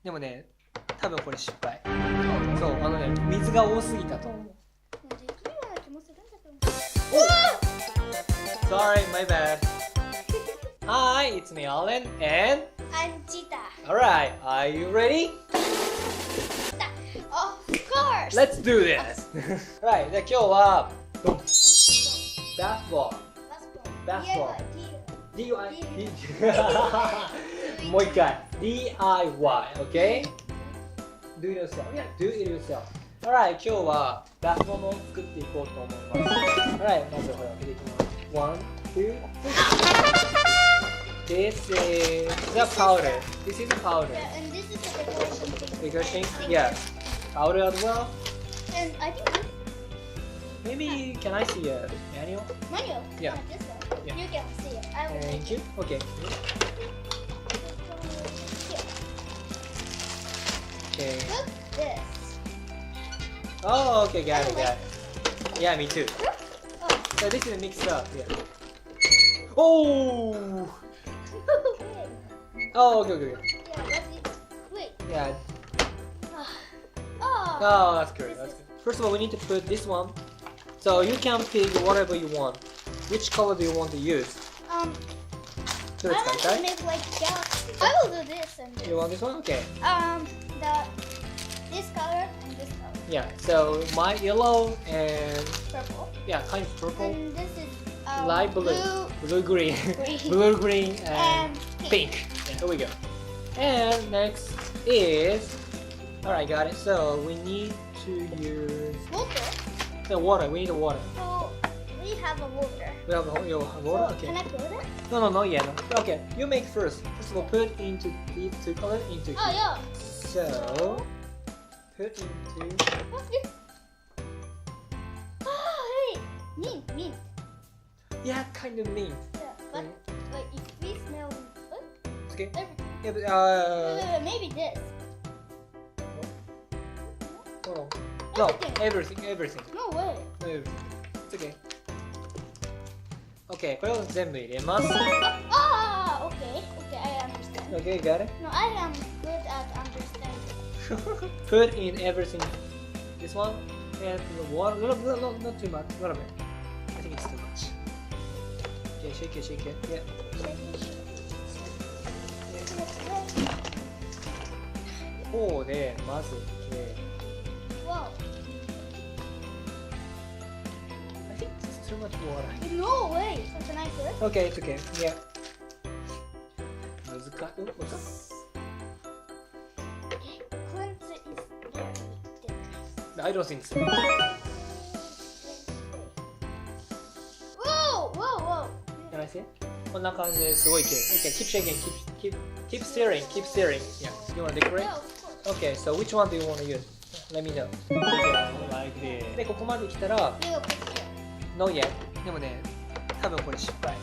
でもね、多分これ失敗。そう、水が多すぎたと思う。できるような気もするんだけど。Sorry, my bad. Hi, it's me, Allen, and I'm Chita. alright, are you ready? Of course. Let's do this. Right, で今日はバスボム。バスボム。DIY。もう一回。DIY, okay? Do it yourself. Yeah, do it yourself. Alright, 今日はバスボムを作っていこうと思います。Alright, まずこれ開けていきます。One, two, three. This is the powder. This is the powder. Yeah, and this is the decoration thing. Decoration? Yeah. Powder as well. And I think this Maybe can I see a manual? manual. Yeah. This one. Yeah. You can see it. I will Thank make you. it. Okay. Here. Okay. Look this. Oh, okay, got it, got it. Yeah, me too. Oh. So this is mixed up. Yeah. Oh. Wait. Oh, okay, okay. Yeah, that's it. Wait. Yeah. Oh. Oh, that's good. That's good. First of all, we need to put this one. So you can pick whatever you want. Which color do you want to use? I So want it's to like make like galaxy. I will do this and this. You want this one? Okay. This color and this color. Yeah. So my yellow and Purple. yeah, kind of purple, And this is light blue, blue green, green. blue green, and And pink. Yeah, here we go. And next is alright, got it. So we need to use water. the water. We need the water. So we have a water. We have your water. So Okay. can I put it? No, not yet. No. Okay, you make first. First of all, put into these two colors into Oh here. yeah. So put into What's this? Oh hey, mint. yeah, kind of mint. Yeah, but like if we smell Okay. everything. Yeah, but, Wait, maybe this. hold on. No, Everything. everything. No way. It's okay. Okay, これを全部入れます。Okay, I understand. Okay, got it? No, I am good at understanding. Put in everything. This one and the water. No, not too much. Wait a minute. I think it's too much. Okay, shake it, shake it. Yeah.こうで混ぜて。Wow. I think it's too much water. No way. So can I put it? Okay, it's okay. Yeah. 難しい。Cleanse is very different. I don't think so. Whoa. Can I see it? こんな感じですごい綺麗。Okay, keep shaking, keep stirring, keep stirring. Yeah. You want to decorate? Yeah, of course. Okay, so which one do you want to use? Let me know. Like this. で、ここまで来たら、You will put here. No yet. でもね、多分これ失敗。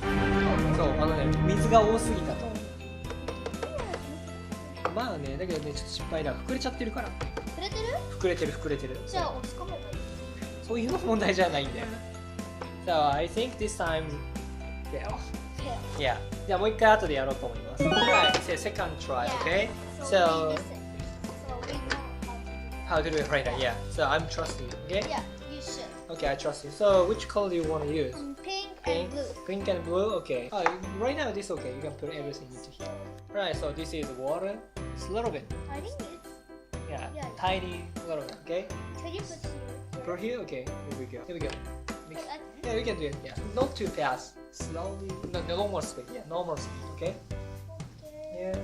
そう、水が多すぎたと思う。まあね、だけどね、ちょっと失敗だ。膨れちゃってるから。触れてる？膨れてる。じゃあ押し込めばいい。そういうの問題じゃないんだよ。So, I think this time, fail. Yeah. じゃあもう一回後でやろうと思います。Right, it's a second try, okay? So we listen. So we know how How to do it. to do it right now, yeah. So, I'm trusting you, okay? Yeah, you should. Okay, I trust you. So, which color do you want to use? Pink Pink, and blue. pink and blue. Okay. Right now this okay. You can put everything into here. Right. So this is water. It's a little bit. I think it's. Yeah. Yeah. Tiny little bit. Okay. Can you put here? Put here. Okay. Here we go. Mix. But Yeah, we can do it. Yeah. Not too fast. Slowly. No, normal speed. Yeah. Normal speed. Okay. Okay. Yes.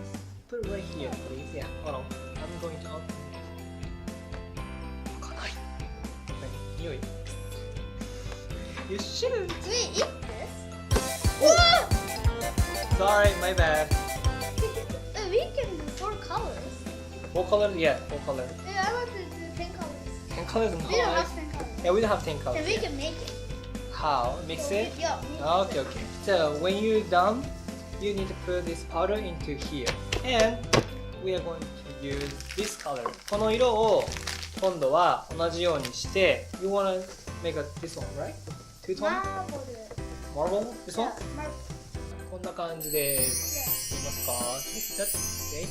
Put it right here, please. Yeah. Hold on. I'm going to open. 開かない。匂い。You shouldn't. Do we eat this? Oh! Sorry, my bad. We can do 4 colors. 4 colors? Yeah, 4 colors. Yeah, I want to do 10 colors. 10 colors? No. We don't have 10 colors. Yeah, we don't have 10 colors. And we can make it. How? Mix So it? Yeah. Okay, okay. So when you're done, you need to put this powder into here. And we are going to use this color. この色を今度は同じようにして、You wanna make this one, right? Two-tone? Marble. Marble? This one? Yeah, marble. こんな感じです。いきますか？ That's okay.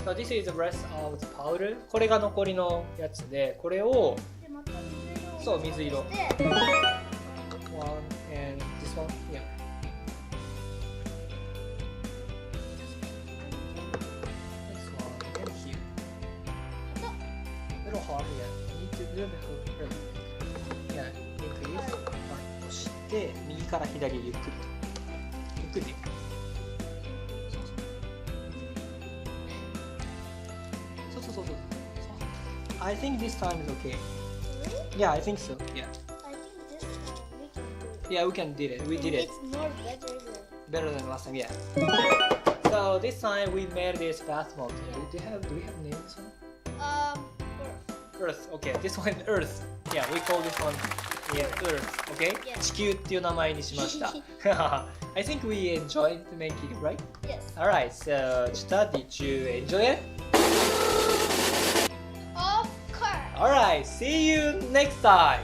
So this is the rest of the powder. これが残りのやつで、これをでまた水色をそう水色。して one and this one, yeah. This one and here. Little hard, yeah. Need to little bit hard. Yeah, increase. 押して右から左へゆっくりと。ゆっくりでいく。そう。I think this time is okay. Really? Yeah, I think so. Yeah. I think this time we can do it. Yeah, we can did it. We did it. It's more better Better than last time, yeah. So this time we made this bath mountain. Do we have names? Earth. Okay, this one is Earth. Yeah, we call this one Earth. Okay? Yeah. 地球っていう名前にしました。I think we enjoyed to make it, right? Yes. Alright, so Chita, did you enjoy it? Of course. Alright, see you next time.